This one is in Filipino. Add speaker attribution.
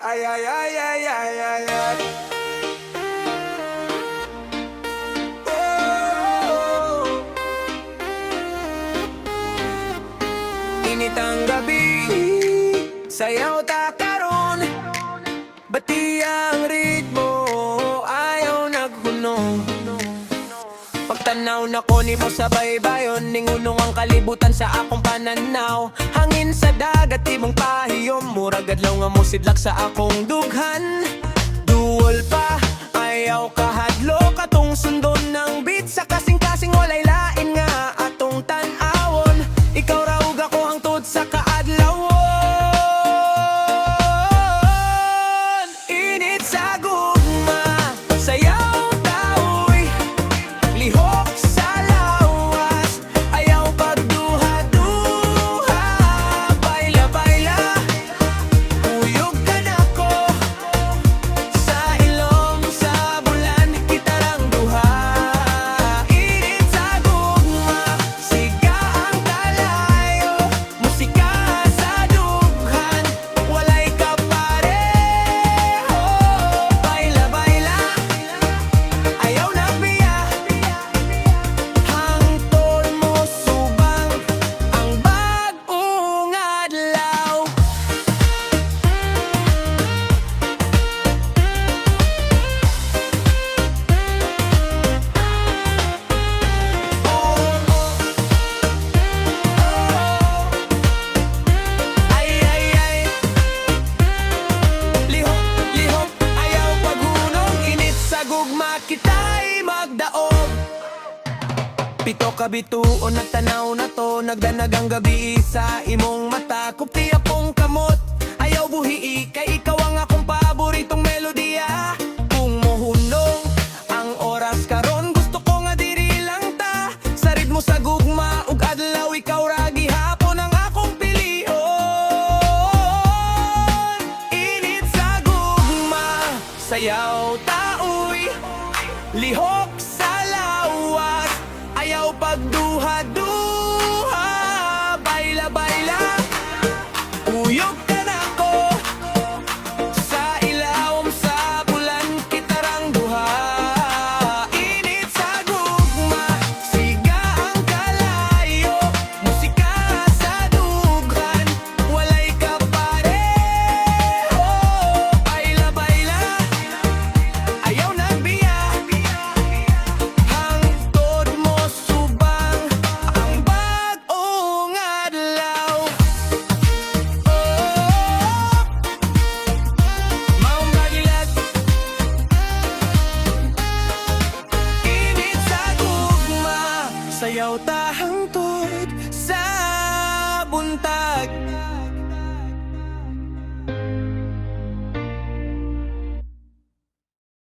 Speaker 1: Ay, ay, ay, ay, ay, ay, ay. Oh. Init ang gabi, sayaw ta karon. Bati ang ritmo, ayaw naghunong. Pagtanaw na ko ni mo sa baybayon, ningunong ang kalibutan sa akong pananaw. Hangin sa dagat, ibong pahiyom, murag adlaw nga mo sidlak sa akong dughan. Duol pa, ayaw kahadlo, katong sundon ng beat sa kasing-kasing walay lain nga atong tan-awon. Ikaw raug ako hangtod sa kaadlawon. Init sa gugma, sayaw taoy, lihok sa lawas, ayaw pagduha-duha. Baila-baila, uyog ka na ko, sa ilong sa bulan kitarang duha. Init sa gugma, siga ang kalayo, musika sa dughan, walay kapareho. Baila-baila, ayaw na biya, hangtod mo subang ang bag-ong adlaw. Ay, ay, ay, lihok, lihok, ayaw paghunong. Init sa gugma, kita'y magdaog. Pito ka bituon at tanaw na to, nagdanag ang gabi sa imong mata. Kupti akong kamot, ayaw buhi, kay ikaw ang akong paboritong melodiya. Kung mohunong ang oras karon, gusto ko nga diri lang ta. Sarid mo sa gugma, ug adlaw ikaw ra gihapon ang akong pilion. Init sa gugma, sayaw taoy, lihok sa lawas, ayaw pagduha-duha. Baila-baila, uyog ka na ko, sa ilawom sa bulan kitarang duha. Init sa gugma, siga ang kalayo, musika sa dughan, walay kapareho. Baila-baila, ayaw na biya, hangtod mo subang ang bag-ong adlaw. Maong nagilag, init sa gugma, sayaw ta hangtod sa buntag.